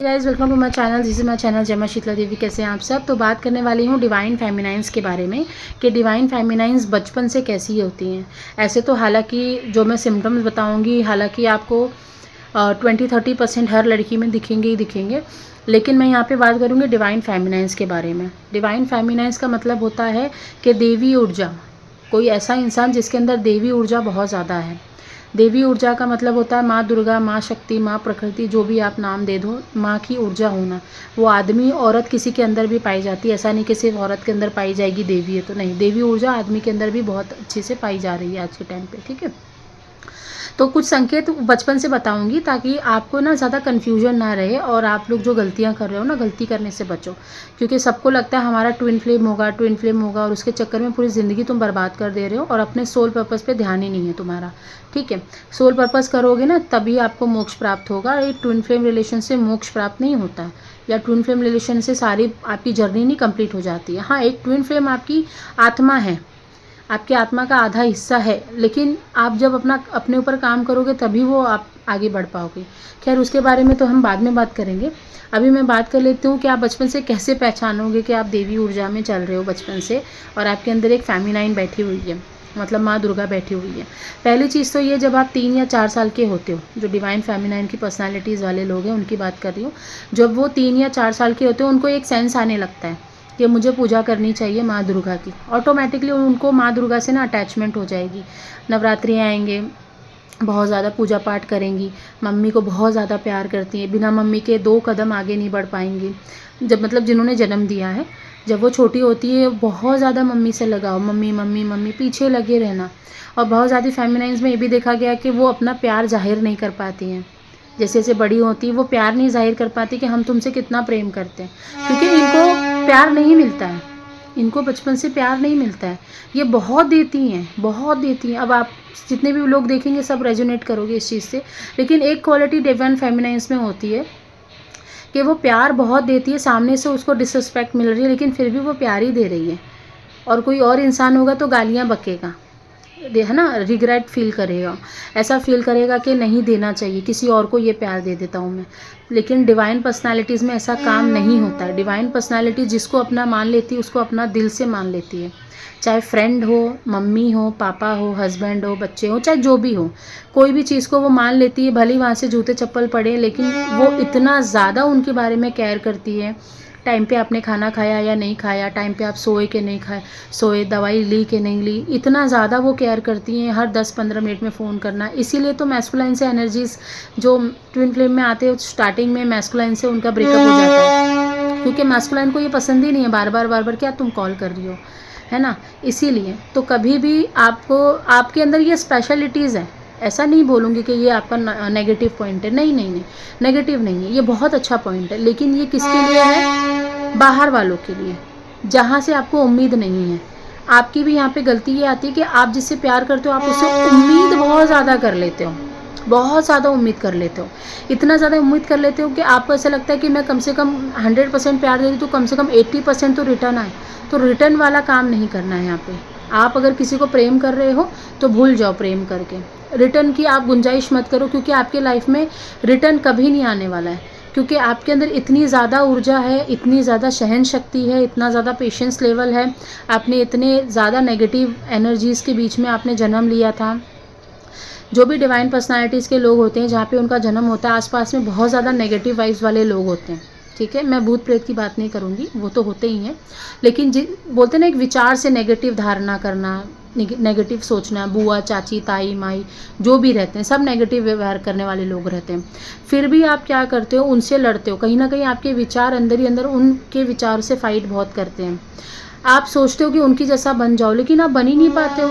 Guys welcome to my channel. This is my channel Jai Maa Sheetla देवी। कैसे हैं आप सब। तो बात करने वाली हूँ डिवाइन फेमिनाइंस के बारे में कि डिवाइन फेमिनाइंस बचपन से कैसी होती हैं। ऐसे तो हालांकि जो मैं सिम्टम्स बताऊँगी हालांकि आपको 20-30% हर लड़की में दिखेंगे ही दिखेंगे, लेकिन मैं यहाँ पे बात करूँगी डिवाइन फेमिनाइंस के बारे में। डिवाइन फेमिनाइंस का मतलब होता है कि देवी ऊर्जा, कोई ऐसा इंसान जिसके अंदर देवी ऊर्जा बहुत ज़्यादा है। देवी ऊर्जा का मतलब होता है माँ दुर्गा, माँ शक्ति, माँ प्रकृति, जो भी आप नाम दे दो, माँ की ऊर्जा होना। वो आदमी औरत किसी के अंदर भी पाई जाती है, ऐसा नहीं कि सिर्फ औरत के अंदर पाई जाएगी देवी है तो नहीं, देवी ऊर्जा आदमी के अंदर भी बहुत अच्छे से पाई जा रही है आज के टाइम पे। ठीक है, तो कुछ संकेत बचपन से बताऊंगी ताकि आपको ना ज़्यादा कन्फ्यूजन ना रहे और आप लोग जो गलतियां कर रहे हो ना, गलती करने से बचो। क्योंकि सबको लगता है हमारा ट्विन फ्लेम होगा और उसके चक्कर में पूरी ज़िंदगी तुम बर्बाद कर दे रहे हो और अपने सोल पर्पज़ पे ध्यान ही नहीं है तुम्हारा। ठीक है, सोल पर्पज़ करोगे ना तभी आपको मोक्ष प्राप्त होगा। एक ट्विन फ्लेम रिलेशन से मोक्ष प्राप्त नहीं होता है, या ट्विन फ्लेम रिलेशन से सारी आपकी जर्नी नहीं कंप्लीट हो जाती है। हाँ, एक ट्विन फ्लेम आपकी आत्मा है, आपकी आत्मा का आधा हिस्सा है, लेकिन आप जब अपने ऊपर काम करोगे तभी वो आप आगे बढ़ पाओगे। खैर, उसके बारे में तो हम बाद में बात करेंगे। अभी मैं बात कर लेती हूँ कि आप बचपन से कैसे पहचानोगे कि आप देवी ऊर्जा में चल रहे हो बचपन से और आपके अंदर एक फेमिनाइन बैठी हुई है, मतलब माँ दुर्गा बैठी हुई है। पहली चीज़ तो ये, जब आप 3 या 4 साल के होते हो, जो डिवाइन फेमिनाइन की पर्सनालिटीज़ वाले लोग हैं उनकी बात कर रही हूँ, जब वो 3 या 4 साल के होते हैं उनको एक सेंस आने लगता है कि मुझे पूजा करनी चाहिए माँ दुर्गा की। ऑटोमेटिकली उनको माँ दुर्गा से ना अटैचमेंट हो जाएगी। नवरात्रि आएंगे, बहुत ज़्यादा पूजा पाठ करेंगी, मम्मी को बहुत ज़्यादा प्यार करती हैं, बिना मम्मी के 2 कदम आगे नहीं बढ़ पाएंगी। जब मतलब जिन्होंने जन्म दिया है, जब वो छोटी होती है बहुत ज़्यादा मम्मी से लगाओ, मम्मी मम्मी मम्मी पीछे लगे रहना। और बहुत ज़्यादा फेमिनाइन्स में ये भी देखा गया कि वो अपना प्यार जाहिर नहीं कर पाती हैं। जैसे जैसे बड़ी होती है वो प्यार नहीं जाहिर कर पाती कि हम तुमसे कितना प्रेम करते हैं, क्योंकि इनको प्यार नहीं मिलता है, इनको बचपन से प्यार नहीं मिलता है। ये बहुत देती हैं, बहुत देती हैं। अब आप जितने भी लोग देखेंगे सब रेजोनेट करोगे इस चीज़ से। लेकिन एक क्वालिटी डिवाइन फेमिनाइन्स में होती है कि वो प्यार बहुत देती है, सामने से उसको डिसरिस्पेक्ट मिल रही है लेकिन फिर भी वो प्यार ही दे रही है। और कोई और इंसान होगा तो गालियाँ बकेगा, है ना, रिग्रेट फील करेगा, ऐसा फील करेगा कि नहीं देना चाहिए, किसी और को ये प्यार दे देता हूँ मैं। लेकिन डिवाइन पर्सनालिटीज़ में ऐसा काम नहीं होता है। डिवाइन पर्सनालिटी जिसको अपना मान लेती है उसको अपना दिल से मान लेती है, चाहे फ्रेंड हो, मम्मी हो, पापा हो, हस्बैंड हो, बच्चे हो, चाहे जो भी हो, कोई भी चीज़ को वो मान लेती है। भले ही वहाँ से जूते चप्पल पड़े, लेकिन वो इतना ज़्यादा उनके बारे में केयर करती है। टाइम पे आपने खाना खाया या नहीं खाया, टाइम पे आप सोए कि नहीं खाए सोए, दवाई ली कि नहीं ली, इतना ज़्यादा वो केयर करती हैं। हर 10-15 मिनट में फ़ोन करना। इसीलिए तो मैस्कुलाइन से एनर्जीज जो ट्विन फ्लेम में आते हैं स्टार्टिंग में मैस्कुलाइन से उनका ब्रेकअप हो जाता है, क्योंकि मैस्कुलाइन को ये पसंद ही नहीं है बार बार क्या तुम कॉल कर रही हो, है ना। इसीलिए तो कभी भी आपको आपके अंदर ये स्पेशलिटीज़ है, ऐसा नहीं बोलूँगी कि ये आपका नेगेटिव पॉइंट है, नहीं नहीं नहीं, नेगेटिव नहीं है, ये बहुत अच्छा पॉइंट है। लेकिन ये किसके लिए है? बाहर वालों के लिए, जहाँ से आपको उम्मीद नहीं है। आपकी भी यहाँ पे गलती ये आती है कि आप जिससे प्यार करते हो आप उससे उम्मीद बहुत ज़्यादा कर लेते हो, बहुत ज़्यादा उम्मीद कर लेते हो। इतना ज़्यादा उम्मीद कर लेते हो कि आपको ऐसा लगता है कि मैं कम से कम 100% प्यार दे रही तो कम से कम 80% तो रिटर्न आए। तो रिटर्न वाला काम नहीं करना है यहाँ पे। आप अगर किसी को प्रेम कर रहे हो तो भूल जाओ प्रेम करके, रिटर्न की आप गुंजाइश मत करो, क्योंकि आपके लाइफ में रिटर्न कभी नहीं आने वाला है। क्योंकि आपके अंदर इतनी ज़्यादा ऊर्जा है, इतनी ज़्यादा सहन शक्ति है, इतना ज़्यादा पेशेंस लेवल है। आपने इतने ज़्यादा नेगेटिव एनर्जीज़ के बीच में आपने जन्म लिया था। जो भी डिवाइन पर्सनालिटीज़ के लोग होते हैं जहाँ पे उनका जन्म होता है, आसपास में बहुत ज़्यादा नेगेटिव वाइब्स वाले लोग होते हैं। ठीक है, मैं भूत प्रेत की बात नहीं करूँगी, वो तो होते ही हैं, लेकिन बोलते हैं ना एक विचार से नेगेटिव धारणा करना, नेगेटिव सोचना। बुआ, चाची, ताई, माई जो भी रहते हैं सब नेगेटिव व्यवहार करने वाले लोग रहते हैं। फिर भी आप क्या करते हो, उनसे लड़ते हो। कहीं ना कहीं आपके विचार अंदर ही अंदर उनके विचार से फाइट बहुत करते हैं। आप सोचते हो कि उनकी जैसा बन जाओ, लेकिन आप बन ही नहीं पाते हो,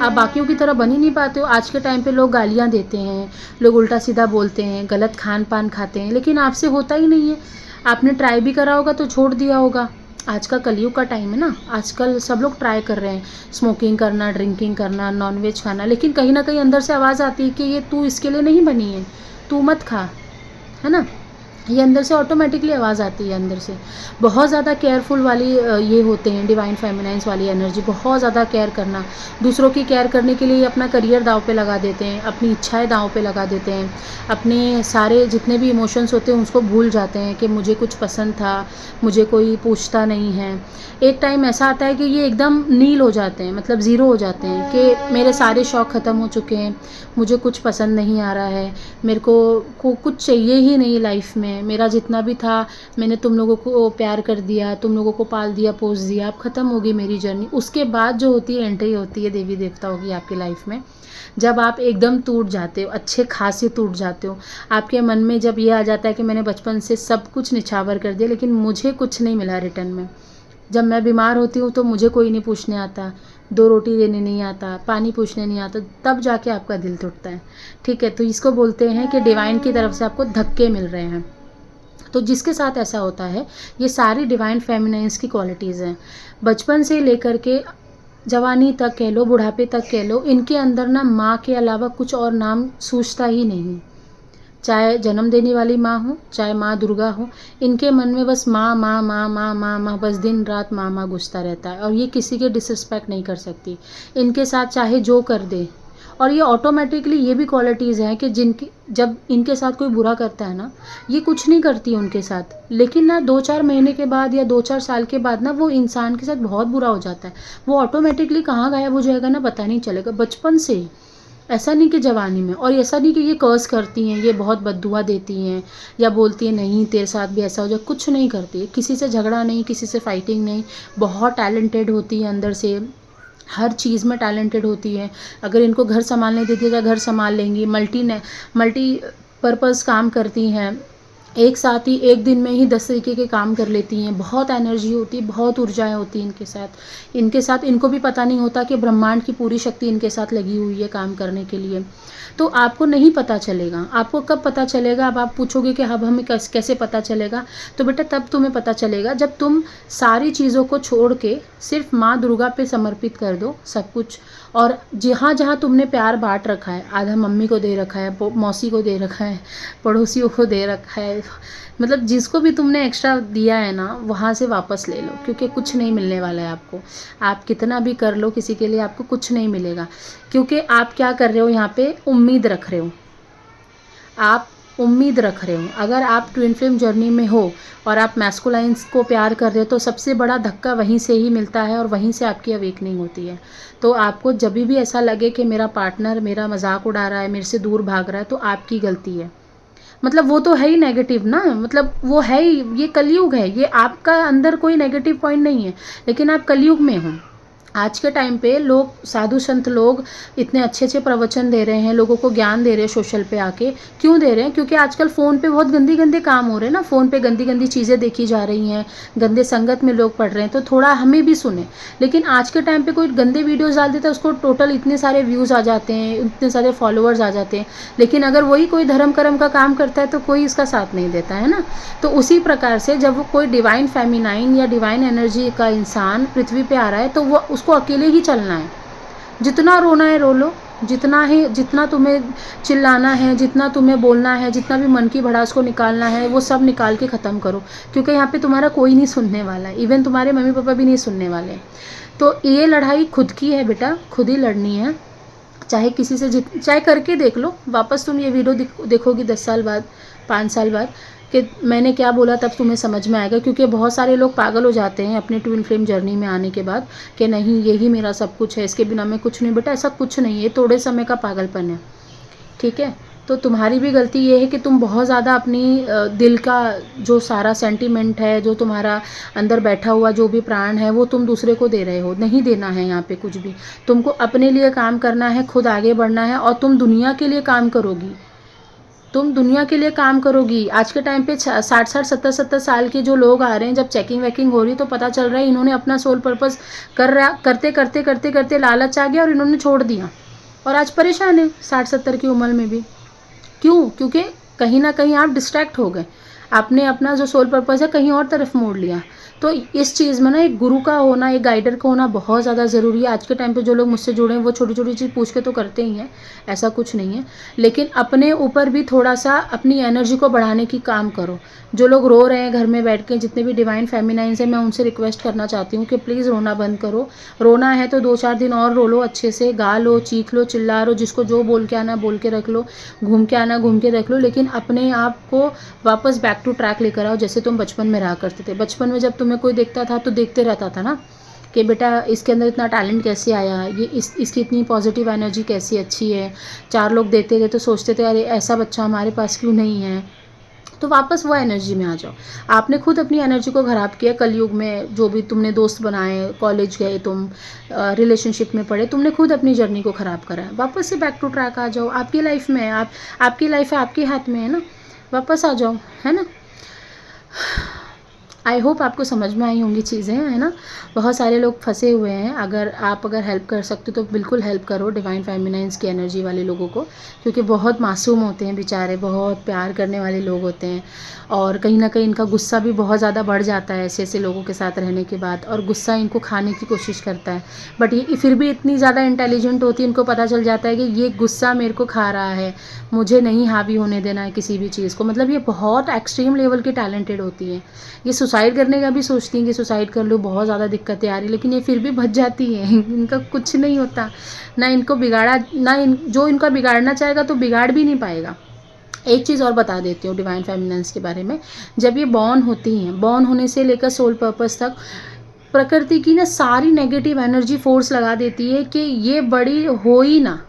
आप बाकियों की तरह बन ही नहीं पाते हो। आज के टाइम पे लोग गालियाँ देते हैं, लोग उल्टा सीधा बोलते हैं, गलत खान पान खाते हैं, लेकिन आपसे होता ही नहीं है। आपने ट्राई भी करा होगा तो छोड़ दिया होगा। आज का कलयुग का टाइम है ना, आजकल सब लोग ट्राई कर रहे हैं स्मोकिंग करना, ड्रिंकिंग करना, नॉनवेज खाना, लेकिन कहीं ना कहीं अंदर से आवाज़ आती है कि ये तू इसके लिए नहीं बनी है, तू मत खा, है ना। ये अंदर से ऑटोमेटिकली आवाज़ आती है अंदर से। बहुत ज़्यादा केयरफुल वाली ये होते हैं डिवाइन फेमिनाइन्स वाली एनर्जी, बहुत ज़्यादा केयर करना। दूसरों की केयर करने के लिए ये अपना करियर दांव पे लगा देते हैं, अपनी इच्छाएं दांव पे लगा देते हैं, अपने सारे जितने भी इमोशंस होते हैं उसको भूल जाते हैं कि मुझे कुछ पसंद था, मुझे कोई पूछता नहीं है। एक टाइम ऐसा आता है कि ये एकदम नील हो जाते हैं, मतलब ज़ीरो हो जाते हैं कि मेरे सारे शौक़ ख़त्म हो चुके हैं, मुझे कुछ पसंद नहीं आ रहा है, मेरे को कुछ चाहिए ही नहीं लाइफ में, मेरा जितना भी था मैंने तुम लोगों को प्यार कर दिया, तुम लोगों को पाल दिया पोस दिया, अब ख़त्म होगी मेरी जर्नी। उसके बाद जो होती है एंट्री होती है देवी देवताओं की आपकी लाइफ में, जब आप एकदम टूट जाते हो, अच्छे खासे टूट जाते हो। आपके मन में जब ये आ जाता है कि मैंने बचपन से सब कुछ निछावर कर दिया लेकिन मुझे कुछ नहीं मिला रिटर्न में। जब मैं बीमार होती हूँ तो मुझे कोई नहीं पूछने आता, 2 रोटी देने नहीं आता, पानी पूछने नहीं आता, तब जाके आपका दिल टूटता है। ठीक है, तो इसको बोलते हैं कि डिवाइन की तरफ से आपको धक्के मिल रहे हैं। तो जिसके साथ ऐसा होता है, ये सारी डिवाइन फेमिनाइन्स की क्वालिटीज़ हैं। बचपन से लेकर के जवानी तक कह लो, बुढ़ापे तक कह लो, इनके अंदर ना माँ के अलावा कुछ और नाम सूझता ही नहीं। चाहे जन्म देने वाली माँ हो, चाहे माँ दुर्गा हो, इनके मन में बस माँ माँ माँ माँ माँ माँ, बस दिन रात माँ माँ घुसता रहता है और ये किसी के डिसरिस्पेक्ट नहीं कर सकती। इनके साथ चाहे जो कर दे। और ये ऑटोमेटिकली ये भी क्वालिटीज़ हैं कि जिनकी जब इनके साथ कोई बुरा करता है ना, ये कुछ नहीं करती उनके साथ, लेकिन ना 2-4 महीने के बाद या 2-4 साल के बाद ना वो इंसान के साथ बहुत बुरा हो जाता है। वो ऑटोमेटिकली कहाँ गायब हो जाएगा ना पता नहीं चलेगा, बचपन से ही। ऐसा नहीं कि जवानी में, और ऐसा नहीं कि ये कर्स करती हैं, ये बहुत बद्दुआ देती हैं या बोलती हैं नहीं तेरे साथ भी ऐसा हो जाए, कुछ नहीं करती है। किसी से झगड़ा नहीं, किसी से फाइटिंग नहीं, बहुत टैलेंटेड होती है अंदर से, हर चीज़ में टैलेंटेड होती है। अगर इनको घर संभालने दे दिया जाए घर संभाल लेंगी, मल्टी पर्पज़ काम करती हैं, एक साथ ही एक दिन में ही 10 तरीके के काम कर लेती हैं। बहुत एनर्जी होती है, बहुत ऊर्जाएं होती हैं इनके साथ इनको भी पता नहीं होता कि ब्रह्मांड की पूरी शक्ति इनके साथ लगी हुई है काम करने के लिए। तो आपको नहीं पता चलेगा। आपको कब पता चलेगा? अब आप पूछोगे कि अब हमें कैसे पता चलेगा, तो बेटा तब तुम्हें पता चलेगा जब तुम सारी चीज़ों को छोड़ के सिर्फ माँ दुर्गा पे समर्पित कर दो सब कुछ। और जहाँ जहाँ तुमने प्यार बांट रखा है, आधा मम्मी को दे रखा है, मौसी को दे रखा है, पड़ोसियों को दे रखा है, मतलब जिसको भी तुमने एक्स्ट्रा दिया है ना, वहाँ से वापस ले लो, क्योंकि कुछ नहीं मिलने वाला है आपको। आप कितना भी कर लो किसी के लिए, आपको कुछ नहीं मिलेगा, क्योंकि आप क्या कर रहे हो यहाँ पे, उम्मीद रख रहे हो। आप उम्मीद रख रहे हो। अगर आप ट्विन फ्लेम जर्नी में हो और आप मैस्कुलाइंस को प्यार कर रहे हो, तो सबसे बड़ा धक्का वहीं से ही मिलता है और वहीं से आपकी अवेकनिंग होती है। तो आपको जब भी ऐसा लगे कि मेरा पार्टनर मेरा मजाक उड़ा रहा है, मेरे से दूर भाग रहा है, तो आपकी गलती है। मतलब वो तो है ही नेगेटिव ना, मतलब वो है ही, ये कलयुग है, ये आपका अंदर कोई नेगेटिव पॉइंट नहीं है, लेकिन आप कलयुग में हो। आज के टाइम पे लोग, साधु संत लोग इतने अच्छे अच्छे प्रवचन दे रहे हैं, लोगों को ज्ञान दे रहे हैं सोशल पे आके। क्यों दे रहे हैं? क्योंकि आजकल फ़ोन पे बहुत गंदी गंदे काम हो रहे हैं ना, फ़ोन पे गंदी गंदी चीज़ें देखी जा रही हैं, गंदे संगत में लोग पढ़ रहे हैं, तो थोड़ा हमें भी सुने। लेकिन आज के टाइम पे कोई गंदे वीडियोज़ डाल देता है, उसको टोटल इतने सारे व्यूज़ आ जाते हैं, इतने सारे फॉलोअर्स आ जाते हैं। लेकिन अगर वही कोई धर्म कर्म का काम करता है तो कोई इसका साथ नहीं देता है ना। तो उसी प्रकार से जब वो कोई डिवाइन फेमिनाइन या डिवाइन एनर्जी का इंसान पृथ्वी पे आ रहा है, तो वो उसको अकेले ही चलना है। जितना रोना है रो लो, जितना तुम्हें चिल्लाना है, जितना तुम्हें बोलना है, जितना भी मन की भड़ास को निकालना है, वो सब निकाल के ख़त्म करो, क्योंकि यहाँ पे तुम्हारा कोई नहीं सुनने वाला है, इवन तुम्हारे मम्मी पापा भी नहीं सुनने वाले। तो ये लड़ाई खुद की है बेटा, खुद ही लड़नी है। चाहे किसी से चाहे करके देख लो, वापस तुम ये वीडियो देखोगी 10 साल बाद, 5 साल बाद, कि मैंने क्या बोला, तब तुम्हें समझ में आएगा। क्योंकि बहुत सारे लोग पागल हो जाते हैं अपने ट्विन फ्लेम जर्नी में आने के बाद कि नहीं यही मेरा सब कुछ है, इसके बिना मैं कुछ नहीं। बेटा ऐसा कुछ नहीं है, थोड़े समय का पागलपन है, ठीक है। तो तुम्हारी भी गलती ये है कि तुम बहुत ज़्यादा अपनी दिल का जो सारा सेंटीमेंट है, जो तुम्हारा अंदर बैठा हुआ जो भी प्राण है, वो तुम दूसरे को दे रहे हो। नहीं देना है यहाँ पे कुछ भी, तुमको अपने लिए काम करना है, खुद आगे बढ़ना है, और तुम दुनिया के लिए काम करोगी। तुम दुनिया के लिए काम करोगी। आज के टाइम पे 60-60, 70-70 साल के जो लोग आ रहे हैं, जब चेकिंग वेकिंग हो रही तो पता चल रहा है इन्होंने अपना सोल पर्पस करते करते करते करते लालच आ गया और इन्होंने छोड़ दिया, और आज परेशान है 60-70 की उम्र में भी। क्यों? क्योंकि कहीं ना कहीं आप डिस्ट्रैक्ट हो गए। आपने अपना जो सोल पर्पस है कहीं और तरफ मोड़ लिया। तो इस चीज़ में ना एक गुरु का होना, एक गाइडर का होना बहुत ज़्यादा ज़रूरी है। आज के टाइम पे जो लोग मुझसे जुड़े हैं वो छोटी छोटी चीज़ पूछ के तो करते ही हैं, ऐसा कुछ नहीं है, लेकिन अपने ऊपर भी थोड़ा सा अपनी एनर्जी को बढ़ाने की काम करो। जो लोग रो रहे हैं घर में बैठ के, जितने भी डिवाइन फेमिनाइंस हैं, मैं उनसे रिक्वेस्ट करना चाहती हूँ कि प्लीज़ रोना बंद करो। रोना है तो 2-4 दिन और रो लो, अच्छे से गा लो, चीख लो, चिल्ला लो, जिसको जो बोल के आना बोल के रख लो, घूम के आना घूम के रख लो, लेकिन अपने आप को वापस बैक टू ट्रैक लेकर आओ, जैसे तुम बचपन में रहा करते थे। बचपन में जब तुम्हें कोई देखता था तो देखते रहता था ना कि बेटा इसके अंदर इतना टैलेंट कैसे आया, ये इसकी इतनी पॉजिटिव एनर्जी कैसी अच्छी है। 4 लोग देते थे तो सोचते थे अरे ऐसा बच्चा हमारे पास क्यों नहीं है। तो वापस वो एनर्जी में आ जाओ। आपने खुद अपनी एनर्जी को ख़राब किया कलयुग में, जो भी तुमने दोस्त बनाए, कॉलेज गए तुम, रिलेशनशिप में पड़े, तुमने खुद अपनी जर्नी को ख़राब करा है। वापस से बैक टू ट्रैक आ जाओ, आपकी लाइफ में है, आपकी लाइफ है, आपके हाथ में है ना, वापस आ जाओ, है ना। आई होप आपको समझ में आई होंगी चीज़ें, है ना। बहुत सारे लोग फंसे हुए हैं, अगर हेल्प कर सकते हो तो बिल्कुल हेल्प करो डिवाइन फेमिनाइंस की एनर्जी वाले लोगों को, क्योंकि बहुत मासूम होते हैं बेचारे, बहुत प्यार करने वाले लोग होते हैं, और कहीं ना कहीं इनका गुस्सा भी बहुत ज़्यादा बढ़ जाता है ऐसे ऐसे लोगों के साथ रहने के बाद, और गुस्सा इनको खाने की कोशिश करता है। बट ये फिर भी इतनी ज़्यादा इंटेलिजेंट होती है, इनको पता चल जाता है कि ये गुस्सा मेरे को खा रहा है, मुझे नहीं हावी होने देना है किसी भी चीज़ को। मतलब ये बहुत एक्सट्रीम लेवल की टैलेंटेड होती है। ये सुसाइड करने का भी सोचती हैं कि सुसाइड कर लो, बहुत ज़्यादा दिक्कतें आ रही, लेकिन ये फिर भी बच जाती हैं। इनका कुछ नहीं होता, ना इनको बिगाड़ा, जो इनका बिगाड़ना चाहेगा तो बिगाड़ भी नहीं पाएगा। एक चीज़ और बता देती हूँ डिवाइन फेमिनाइंस के बारे में। जब ये बॉर्न होती हैं, बॉर्न होने से लेकर सोल पर्पस तक, प्रकृति की ना सारी नेगेटिव एनर्जी फोर्स लगा देती है कि ये बड़ी हो ही ना,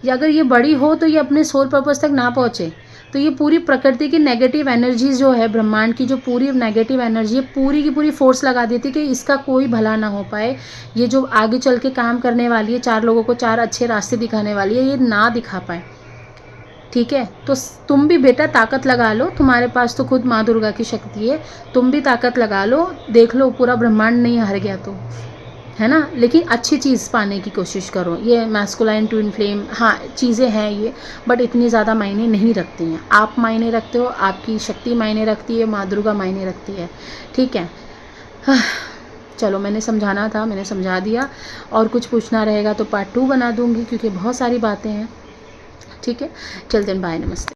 या अगर ये बड़ी हो तो ये अपने सोल पर्पस तक ना पहुँचे। तो ये पूरी प्रकृति की नेगेटिव एनर्जी जो है, ब्रह्मांड की जो पूरी नेगेटिव एनर्जी है, पूरी की पूरी फोर्स लगा देती है कि इसका कोई भला ना हो पाए। ये जो आगे चल के काम करने वाली है, 4 लोगों को 4 अच्छे रास्ते दिखाने वाली है, ये ना दिखा पाए। ठीक है, तो तुम भी बेटा ताकत लगा लो, तुम्हारे पास तो खुद माँ दुर्गा की शक्ति है, तुम भी ताकत लगा लो, देख लो पूरा ब्रह्मांड नहीं हार गया तो, है ना। लेकिन अच्छी चीज़ पाने की कोशिश करो। ये मैस्कुलाइन ट्विन फ्लेम, हाँ चीज़ें हैं ये, बट इतनी ज़्यादा मायने नहीं रखती हैं। आप मायने रखते हो, आपकी शक्ति मायने रखती है, माँ दुर्गा मायने रखती है, ठीक है। चलो, मैंने समझाना था, मैंने समझा दिया, और कुछ पूछना रहेगा तो पार्ट 2 बना दूंगी, क्योंकि बहुत सारी बातें हैं। ठीक है, चलते हैं, बाय, नमस्ते।